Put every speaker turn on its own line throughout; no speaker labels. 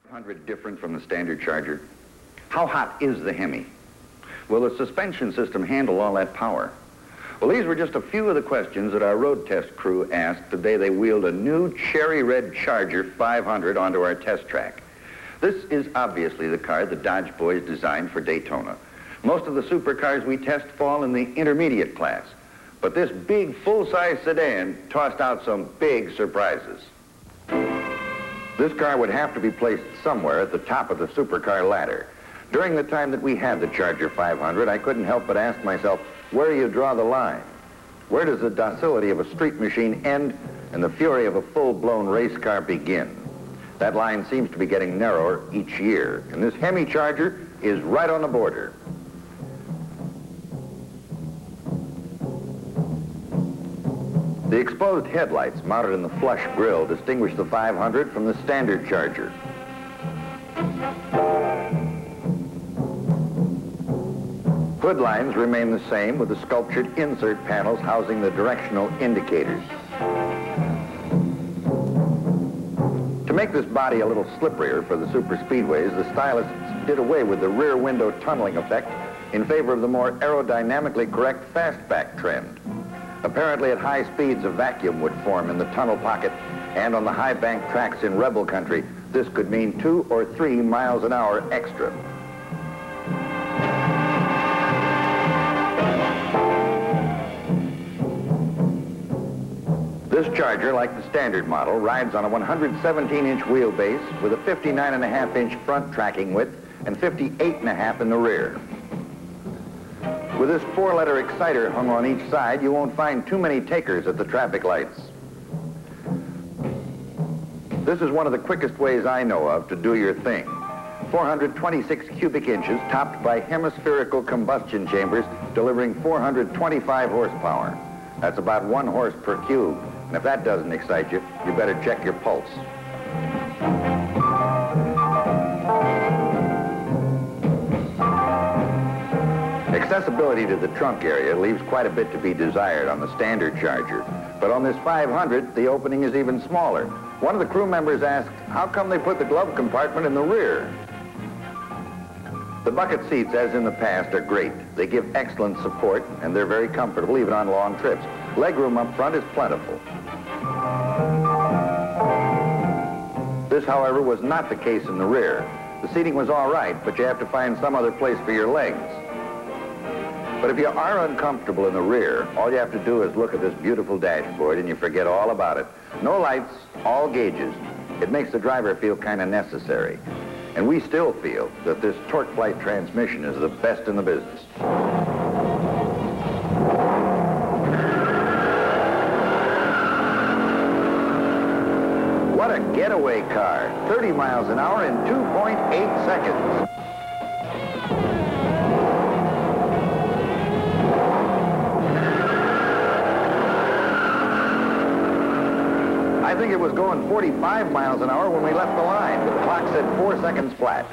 100 different from the standard Charger? How hot is the Hemi? Will the suspension system handle all that power? Well, these were just a few of the questions that our road test crew asked the day they wheeled a new cherry red Charger 500 onto our test track. This is obviously the car the Dodge boys designed for Daytona. Most of the supercars we test fall in the intermediate class, but this big full-size sedan tossed out some big surprises. This car would have to be placed somewhere at the top of the supercar ladder. During the time that we had the Charger 500, I couldn't help but ask myself, where do you draw the line? Where does the docility of a street machine end and the fury of a full-blown race car begin? That line seems to be getting narrower each year, and this Hemi Charger is right on the border. The exposed headlights mounted in the flush grille distinguish the 500 from the standard Charger. Hood lines remain the same with the sculptured insert panels housing the directional indicators. To make this body a little slipperier for the super speedways, the stylists did away with the rear window tunneling effect in favor of the more aerodynamically correct fastback trend. Apparently at high speeds, a vacuum would form in the tunnel pocket, and on the high bank tracks in rebel country, this could mean 2 or 3 miles an hour extra. This Charger, like the standard model, rides on a 117-inch wheelbase with a 59.5-inch front tracking width and 58.5 in the rear. With this 4-letter exciter hung on each side, you won't find too many takers at the traffic lights. This is one of the quickest ways I know of to do your thing. 426 cubic inches topped by hemispherical combustion chambers delivering 425 horsepower. That's about 1 horse per cube. And if that doesn't excite you, you better check your pulse. Accessibility to the trunk area leaves quite a bit to be desired on the standard Charger. But on this 500, the opening is even smaller. One of the crew members asked, how come they put the glove compartment in the rear? The bucket seats, as in the past, are great. They give excellent support, and they're very comfortable even on long trips. Legroom up front is plentiful. This, however, was not the case in the rear. The seating was all right, but you have to find some other place for your legs. But if you are uncomfortable in the rear, all you have to do is look at this beautiful dashboard and you forget all about it. No lights, all gauges. It makes the driver feel kind of necessary. And we still feel that this torque flight transmission is the best in the business. What a getaway car. 30 miles an hour in 2.8 seconds. I think it was going 45 miles an hour when we left the line, but the clock said 4 seconds flat.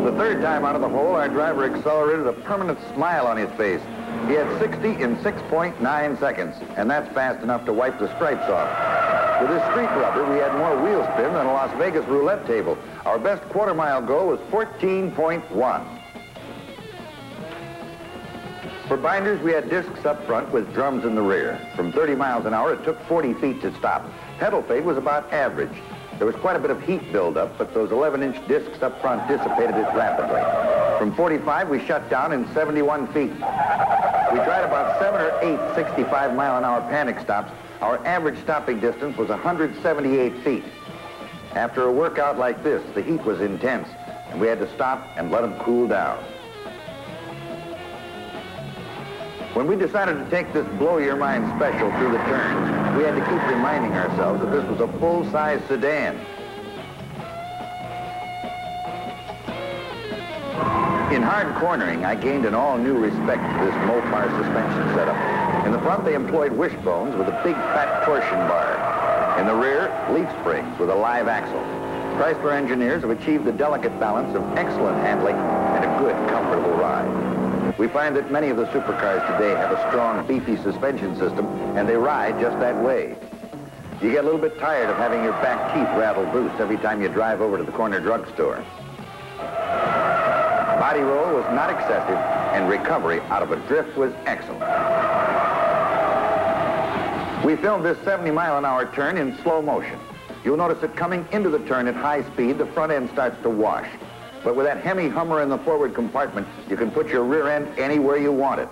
The third time out of the hole, our driver accelerated a permanent smile on his face. He had 60 in 6.9 seconds, and that's fast enough to wipe the stripes off. With this street rubber, we had more wheel spin than a Las Vegas roulette table. Our best quarter-mile goal was 14.1. For binders, we had discs up front with drums in the rear. From 30 miles an hour, it took 40 feet to stop. Pedal fade was about average. There was quite a bit of heat buildup, but those 11-inch discs up front dissipated it rapidly. From 45, we shut down in 71 feet. We tried about 7 or 8 65-mile-an-hour panic stops. Our average stopping distance was 178 feet. After a workout like this, the heat was intense, and we had to stop and let them cool down. When we decided to take this blow-your-mind special through the turns, we had to keep reminding ourselves that this was a full-size sedan. In hard cornering, I gained an all-new respect for this Mopar suspension setup. In the front, they employed wishbones with a big, fat torsion bar. In the rear, leaf springs with a live axle. Chrysler engineers have achieved the delicate balance of excellent handling and a good, comfortable ride. We find that many of the supercars today have a strong, beefy suspension system, and they ride just that way. You get a little bit tired of having your back teeth rattle loose every time you drive over to the corner drugstore. Body roll was not excessive, and recovery out of a drift was excellent. We filmed this 70-mile-an-hour turn in slow motion. You'll notice that coming into the turn at high speed, the front end starts to wash. But with that Hemi Hummer in the forward compartment, you can put your rear end anywhere you want it.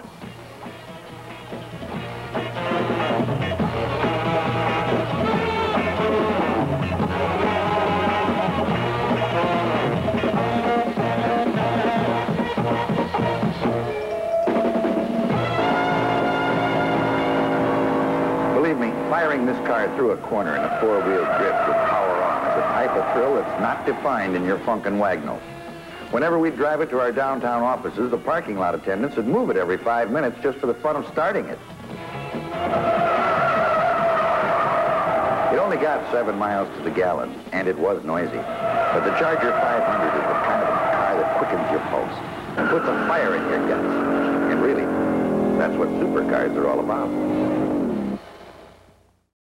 Believe me, firing this car through a corner in a four-wheel drift with power on is a type of thrill that's not defined in your Funkin' Wagnalls. Whenever we'd drive it to our downtown offices, the parking lot attendants would move it every 5 minutes just for the fun of starting it. It only got 7 miles to the gallon, and it was noisy. But the Charger 500 is the kind of a car that quickens your pulse and puts a fire in your guts. And really, that's what supercars are all about.